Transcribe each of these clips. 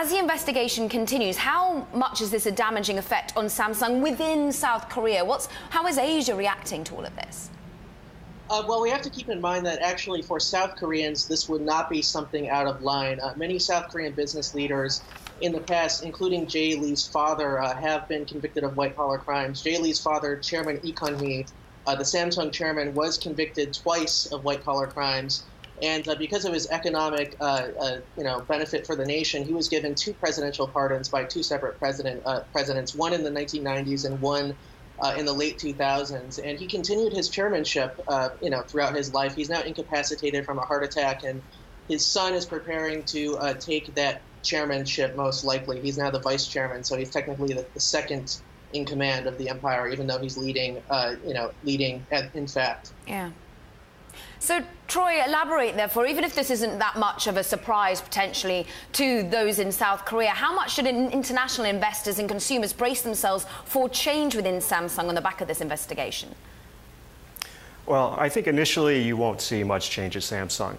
as the investigation continues, how much is this a damaging effect on Samsung within South Korea? How is Asia reacting to all of this? Well, we have to keep in mind that actually for South Koreans, this would not be something out of line. Many South Korean business leaders in the past, including Jay Lee's father, have been convicted of white-collar crimes. Jay Lee's father, Chairman Lee Kun-hee, the Samsung chairman, was convicted twice of white-collar crimes. And because of his economic benefit for the nation, he was given 2 presidential pardons by 2 separate presidents, one in the 1990s and one in the late 2000s, and he continued his chairmanship, throughout his life. He's now incapacitated from a heart attack, and his son is preparing to take that chairmanship most likely. He's now the vice chairman, so he's technically the second in command of the empire, even though he's leading in fact. Yeah. So, Troy, elaborate therefore, even if this isn't that much of a surprise potentially to those in South Korea, how much should international investors and consumers brace themselves for change within Samsung on the back of this investigation? Well, I think initially you won't see much change at Samsung.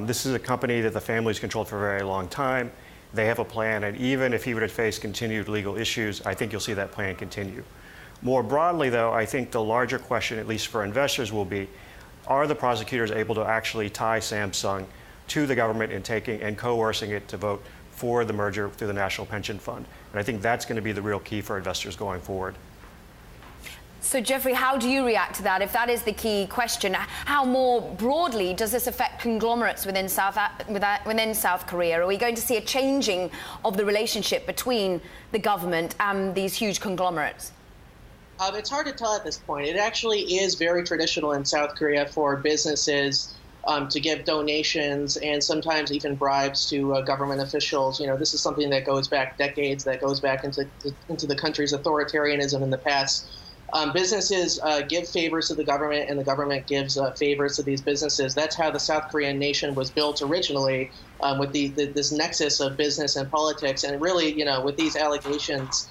This is a company that the family's controlled for a very long time. They have a plan, and even if he were to face continued legal issues, I think you'll see that plan continue. More broadly, though, I think the larger question, at least for investors, will be, are the prosecutors able to actually tie Samsung to the government in taking and coercing it to vote for the merger through the National Pension Fund? And I think that's going to be the real key for investors going forward. So, Jeffrey, how do you react to that? If that is the key question, how more broadly does this affect conglomerates within South Korea? Are we going to see a changing of the relationship between the government and these huge conglomerates? It's hard to tell at this point. It actually is very traditional in South Korea for businesses to give donations and sometimes even bribes to government officials. This is something that goes back decades, that goes back into the country's authoritarianism in the past. Businesses give favors to the government, and the government gives favors to these businesses. That's how the South Korean nation was built originally, with this nexus of business and politics. And really, with these allegations,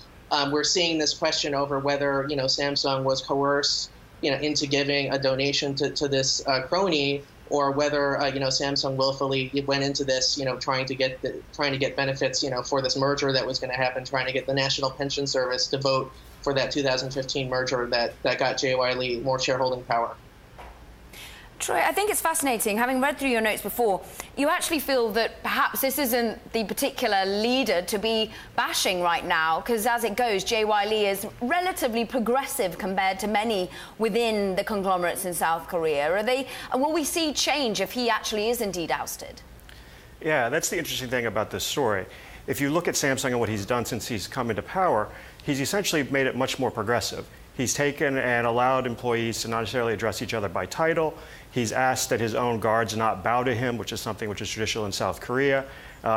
we're seeing this question over whether, Samsung was coerced, into giving a donation to this crony, or whether, Samsung willfully went into this, trying to get benefits, for this merger that was going to happen, trying to get the National Pension Service to vote for that 2015 merger that got JY Lee more shareholding power. Troy, I think it's fascinating. Having read through your notes before, you actually feel that perhaps this isn't the particular leader to be bashing right now, because as it goes, JY Lee is relatively progressive compared to many within the conglomerates in South Korea. Will we see change if he actually is indeed ousted? Yeah, that's the interesting thing about this story. If you look at Samsung and what he's done since he's come into power, he's essentially made it much more progressive. He's taken and allowed employees to not necessarily address each other by title. He's asked that his own guards not bow to him, which is something which is traditional in South Korea.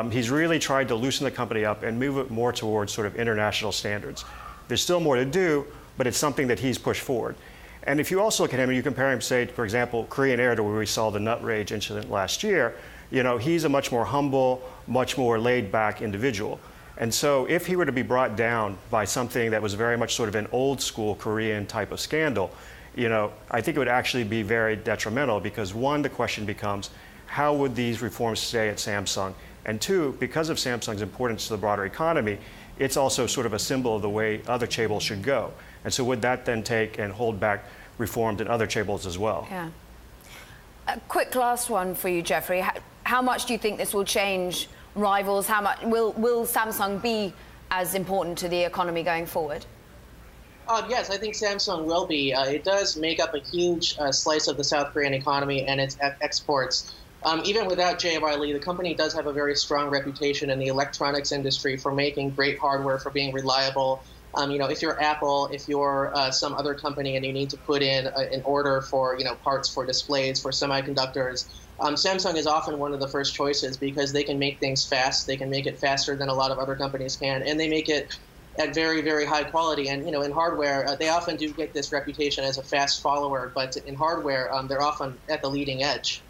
He's really tried to loosen the company up and move it more towards sort of international standards. There's still more to do, but it's something that he's pushed forward. And if you also look at him and you compare him, say, for example, Korean Air, to where we saw the nut rage incident last year, he's a much more humble, much more laid-back individual. And so if he were to be brought down by something that was very much sort of an old school Korean type of scandal, I think it would actually be very detrimental, because one, the question becomes, how would these reforms stay at Samsung? And two, because of Samsung's importance to the broader economy, it's also sort of a symbol of the way other chaebols should go. And so would that then take and hold back reforms in other chaebols as well? Yeah. A quick last one for you, Jeffrey. How much do you think this will change rivals? How much will Samsung be as important to the economy going forward? Yes, I think Samsung will be. It does make up a huge slice of the South Korean economy and its exports. Even without JY Lee, the company does have a very strong reputation in the electronics industry for making great hardware, for being reliable. If you're Apple, if you're some other company and you need to put in an order for, parts for displays, for semiconductors, Samsung is often one of the first choices, because they can make things fast. They can make it faster than a lot of other companies can, and they make it at very, very high quality. And, in hardware, they often do get this reputation as a fast follower, but in hardware, they're often at the leading edge.